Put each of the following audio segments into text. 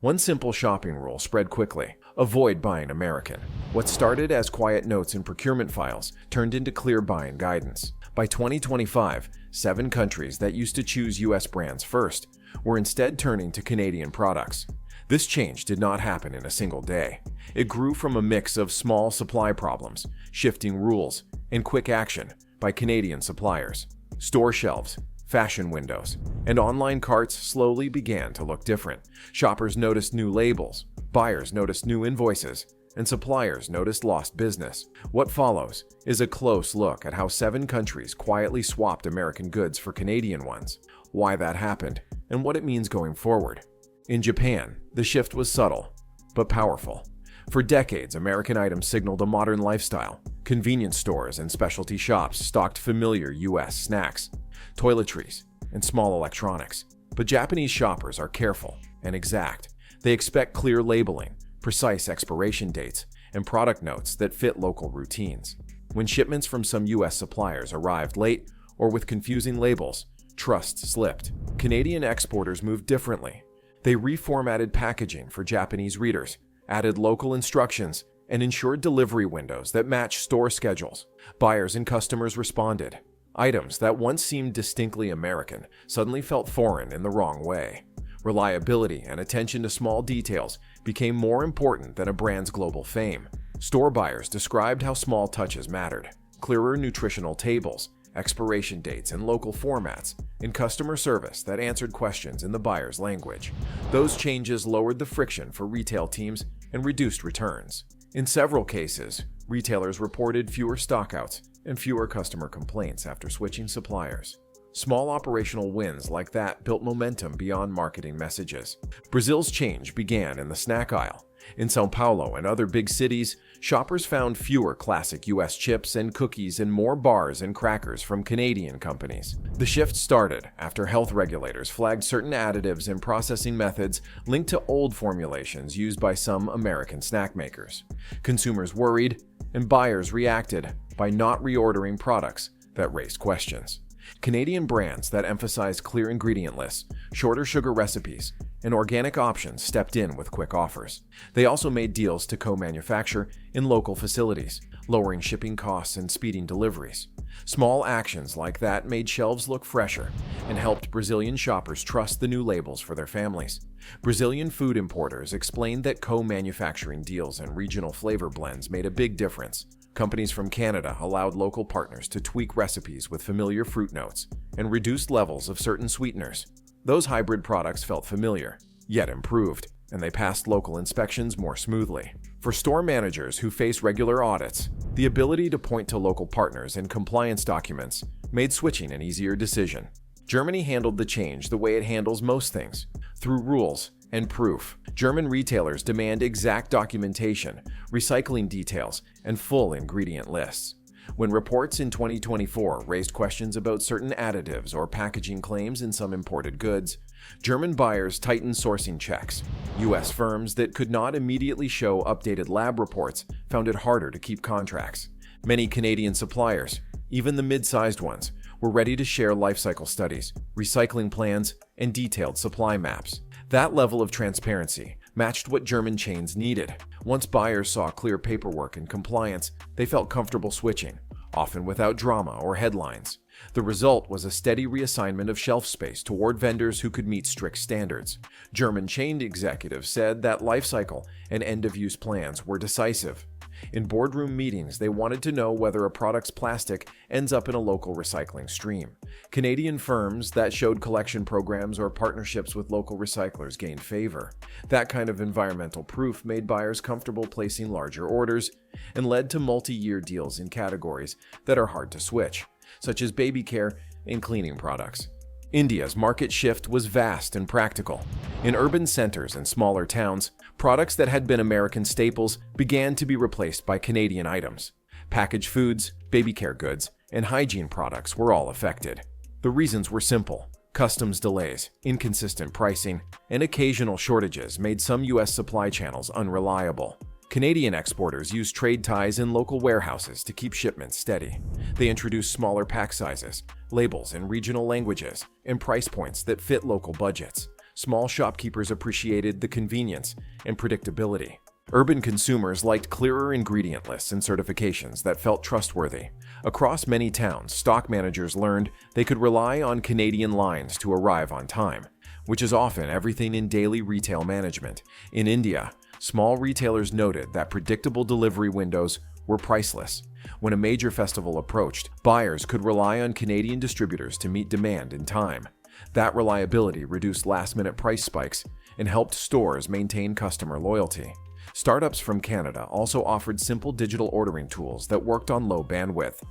One simple shopping rule spread quickly: avoid buying American. What started as quiet notes in procurement files turned into clear buying guidance. By 2025, 7 countries that used to choose US brands first were instead turning to Canadian products. This change did not happen in a single day. It grew from a mix of small supply problems, shifting rules, and quick action by Canadian suppliers. Store shelves, fashion windows, and online carts slowly began to look different. Shoppers noticed new labels, buyers noticed new invoices, and suppliers noticed lost business. What follows is a close look at how 7 countries quietly swapped American goods for Canadian ones, why that happened, and what it means going forward. In Japan, the shift was subtle, but powerful. For decades, American items signaled a modern lifestyle. Convenience stores and specialty shops stocked familiar US snacks, toiletries, and small electronics. But Japanese shoppers are careful and exact. They expect clear labeling, precise expiration dates, and product notes that fit local routines. When shipments from some US suppliers arrived late or with confusing labels, trust slipped. Canadian exporters moved differently. They reformatted packaging for Japanese readers, added local instructions, and ensured delivery windows that matched store schedules. Buyers and customers responded. Items that once seemed distinctly American suddenly felt foreign in the wrong way. Reliability and attention to small details became more important than a brand's global fame. Store buyers described how small touches mattered: clearer nutritional tables, expiration dates, and local formats, and customer service that answered questions in the buyer's language. Those changes lowered the friction for retail teams and reduced returns. In several cases, retailers reported fewer stockouts and fewer customer complaints after switching suppliers. Small operational wins like that built momentum beyond marketing messages. Brazil's change began in the snack aisle. In São Paulo and other big cities, shoppers found fewer classic US chips and cookies and more bars and crackers from Canadian companies. The shift started after health regulators flagged certain additives and processing methods linked to old formulations used by some American snack makers. Consumers worried, and buyers reacted by not reordering products that raised questions. Canadian brands that emphasized clear ingredient lists, shorter sugar recipes, and organic options stepped in with quick offers. They also made deals to co-manufacture in local facilities, lowering shipping costs and speeding deliveries. Small actions like that made shelves look fresher and helped Brazilian shoppers trust the new labels for their families. Brazilian food importers explained that co-manufacturing deals and regional flavor blends made a big difference. Companies from Canada allowed local partners to tweak recipes with familiar fruit notes and reduced levels of certain sweeteners. Those hybrid products felt familiar, yet improved, and they passed local inspections more smoothly. For store managers who face regular audits, the ability to point to local partners and compliance documents made switching an easier decision. Germany handled the change the way it handles most things, through rules and proof. German retailers demand exact documentation, recycling details, and full ingredient lists. When reports in 2024 raised questions about certain additives or packaging claims in some imported goods, German buyers tightened sourcing checks. US firms that could not immediately show updated lab reports found it harder to keep contracts. Many Canadian suppliers, even the mid-sized ones, were ready to share lifecycle studies, recycling plans, and detailed supply maps. That level of transparency matched what German chains needed. Once buyers saw clear paperwork and compliance, they felt comfortable switching, often without drama or headlines. The result was a steady reassignment of shelf space toward vendors who could meet strict standards. German chain executives said that lifecycle and end-of-use plans were decisive. In boardroom meetings, they wanted to know whether a product's plastic ends up in a local recycling stream. Canadian firms that showed collection programs or partnerships with local recyclers gained favor. That kind of environmental proof made buyers comfortable placing larger orders and led to multi-year deals in categories that are hard to switch, such as baby care and cleaning products. India's market shift was vast and practical. In urban centers and smaller towns, products that had been American staples began to be replaced by Canadian items. Packaged foods, baby care goods, and hygiene products were all affected. The reasons were simple. Customs delays, inconsistent pricing, and occasional shortages made some U.S. supply channels unreliable. Canadian exporters used trade ties in local warehouses to keep shipments steady. They introduced smaller pack sizes, labels in regional languages, and price points that fit local budgets. Small shopkeepers appreciated the convenience and predictability. Urban consumers liked clearer ingredient lists and certifications that felt trustworthy. Across many towns, stock managers learned they could rely on Canadian lines to arrive on time, which is often everything in daily retail management. In India, small retailers noted that predictable delivery windows were priceless. When a major festival approached, buyers could rely on Canadian distributors to meet demand in time. That reliability reduced last-minute price spikes and helped stores maintain customer loyalty. Startups from Canada also offered simple digital ordering tools that worked on low bandwidth,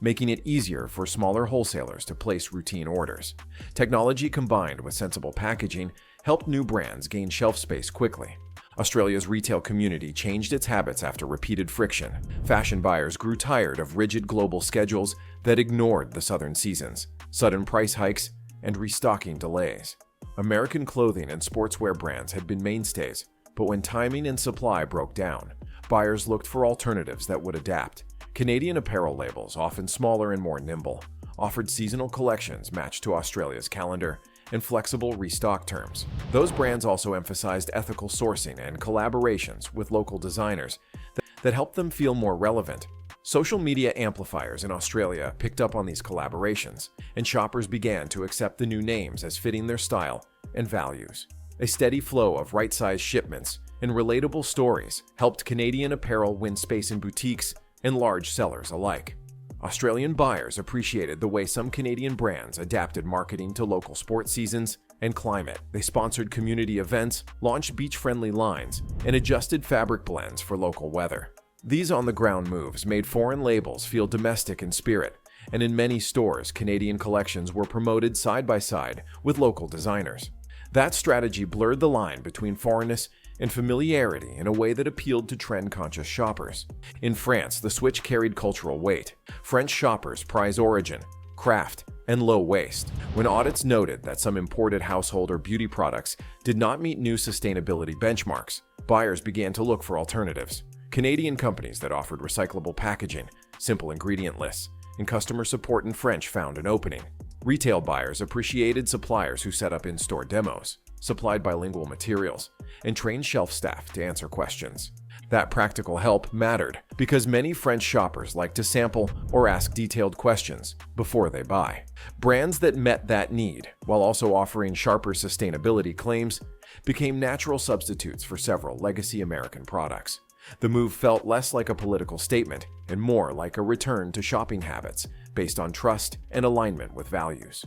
making it easier for smaller wholesalers to place routine orders. Technology combined with sensible packaging helped new brands gain shelf space quickly. Australia's retail community changed its habits after repeated friction. Fashion buyers grew tired of rigid global schedules that ignored the southern seasons, sudden price hikes, and restocking delays. American clothing and sportswear brands had been mainstays, but when timing and supply broke down, buyers looked for alternatives that would adapt. Canadian apparel labels, often smaller and more nimble, offered seasonal collections matched to Australia's calendar and flexible restock terms. Those brands also emphasized ethical sourcing and collaborations with local designers that helped them feel more relevant. Social media amplifiers in Australia picked up on these collaborations, and shoppers began to accept the new names as fitting their style and values. A steady flow of right-sized shipments and relatable stories helped Canadian apparel win space in boutiques and large sellers alike. Australian buyers appreciated the way some Canadian brands adapted marketing to local sports seasons and climate. They sponsored community events, launched beach-friendly lines, and adjusted fabric blends for local weather. These on-the-ground moves made foreign labels feel domestic in spirit, and in many stores, Canadian collections were promoted side by side with local designers. That strategy blurred the line between foreignness and familiarity in a way that appealed to trend-conscious shoppers. In France, the switch carried cultural weight. French shoppers prize origin, craft, and low waste. When audits noted that some imported household or beauty products did not meet new sustainability benchmarks, buyers began to look for alternatives. Canadian companies that offered recyclable packaging, simple ingredient lists, and customer support in French found an opening. Retail buyers appreciated suppliers who set up in-store demos, supplied bilingual materials, and trained shelf staff to answer questions. That practical help mattered because many French shoppers like to sample or ask detailed questions before they buy. Brands that met that need, while also offering sharper sustainability claims, became natural substitutes for several legacy American products. The move felt less like a political statement and more like a return to shopping habits based on trust and alignment with values.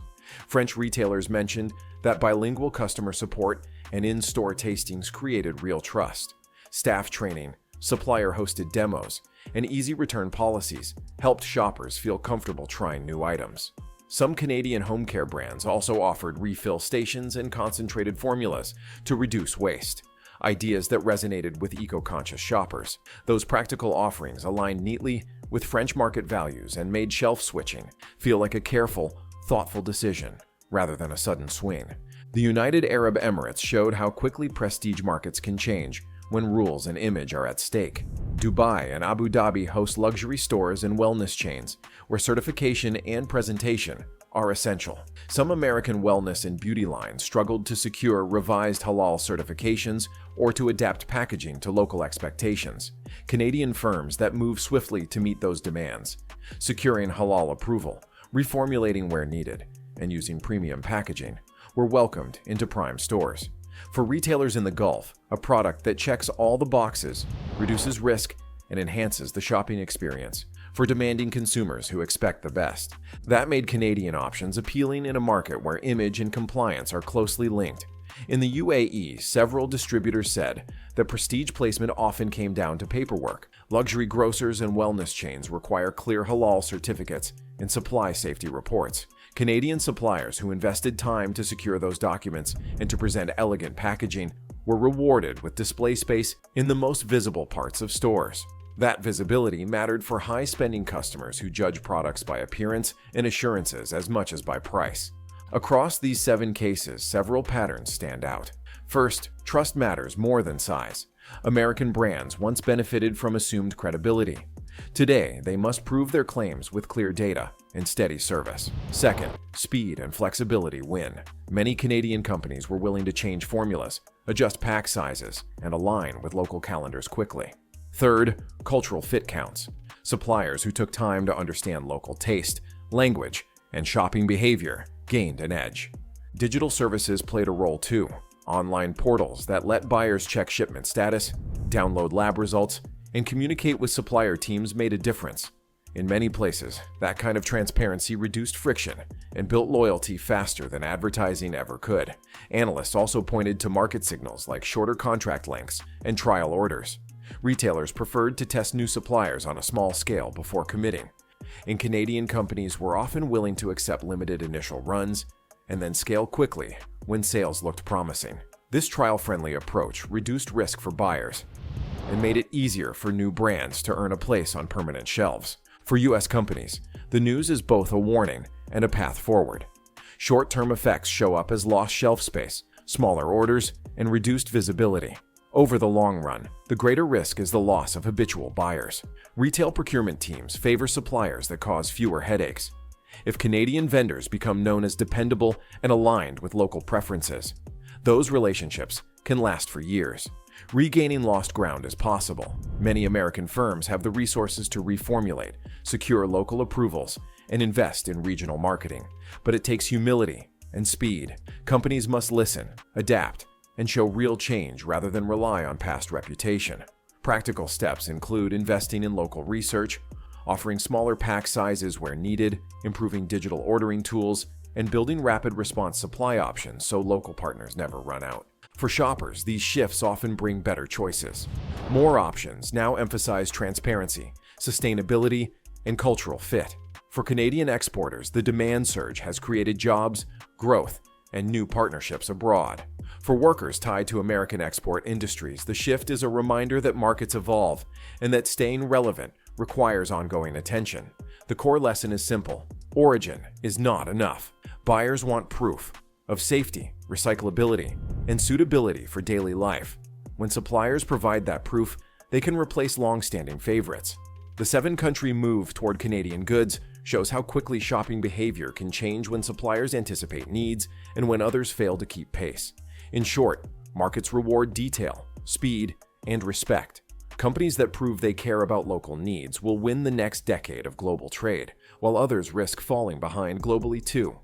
French retailers mentioned that bilingual customer support and in-store tastings created real trust. Staff training, supplier-hosted demos, and easy return policies helped shoppers feel comfortable trying new items. Some Canadian home care brands also offered refill stations and concentrated formulas to reduce waste. Ideas that resonated with eco-conscious shoppers. Those practical offerings aligned neatly with French market values and made shelf switching feel like a careful, thoughtful decision rather than a sudden swing. The United Arab Emirates showed how quickly prestige markets can change when rules and image are at stake. Dubai and Abu Dhabi host luxury stores and wellness chains where certification and presentation are essential. Some American wellness and beauty lines struggled to secure revised halal certifications or to adapt packaging to local expectations. Canadian firms that move swiftly to meet those demands, securing halal approval, reformulating where needed, and using premium packaging, were welcomed into prime stores. For retailers in the Gulf, a product that checks all the boxes, reduces risk, and enhances the shopping experience for demanding consumers who expect the best. That made Canadian options appealing in a market where image and compliance are closely linked. In the UAE, several distributors said that prestige placement often came down to paperwork. Luxury grocers and wellness chains require clear halal certificates and supply safety reports. Canadian suppliers who invested time to secure those documents and to present elegant packaging were rewarded with display space in the most visible parts of stores. That visibility mattered for high-spending customers who judge products by appearance and assurances as much as by price. Across these 7 cases, several patterns stand out. First, trust matters more than size. American brands once benefited from assumed credibility. Today, they must prove their claims with clear data and steady service. Second, speed and flexibility win. Many Canadian companies were willing to change formulas, adjust pack sizes, and align with local calendars quickly. Third, cultural fit counts. Suppliers who took time to understand local taste, language, and shopping behavior gained an edge. Digital services played a role too. Online portals that let buyers check shipment status, download lab results, and communicate with supplier teams made a difference. In many places, that kind of transparency reduced friction and built loyalty faster than advertising ever could. Analysts also pointed to market signals like shorter contract lengths and trial orders. Retailers preferred to test new suppliers on a small scale before committing, and Canadian companies were often willing to accept limited initial runs and then scale quickly when sales looked promising. This trial-friendly approach reduced risk for buyers and made it easier for new brands to earn a place on permanent shelves. For U.S. companies, the news is both a warning and a path forward. Short-term effects show up as lost shelf space, smaller orders, and reduced visibility. Over the long run, the greater risk is the loss of habitual buyers. Retail procurement teams favor suppliers that cause fewer headaches. If Canadian vendors become known as dependable and aligned with local preferences, those relationships can last for years. Regaining lost ground is possible. Many American firms have the resources to reformulate, secure local approvals, and invest in regional marketing. But it takes humility and speed. Companies must listen, adapt, and show real change rather than rely on past reputation. Practical steps include investing in local research, offering smaller pack sizes where needed, improving digital ordering tools, and building rapid response supply options so local partners never run out. For shoppers, these shifts often bring better choices. More options now emphasize transparency, sustainability, and cultural fit. For Canadian exporters, the demand surge has created jobs, growth, and new partnerships abroad. For workers tied to American export industries, the shift is a reminder that markets evolve and that staying relevant requires ongoing attention. The core lesson is simple: origin is not enough. Buyers want proof of safety, recyclability, and suitability for daily life. When suppliers provide that proof, they can replace long-standing favorites. The 7-country move toward Canadian goods shows how quickly shopping behavior can change when suppliers anticipate needs and when others fail to keep pace. In short, markets reward detail, speed, and respect. Companies that prove they care about local needs will win the next decade of global trade, while others risk falling behind globally too.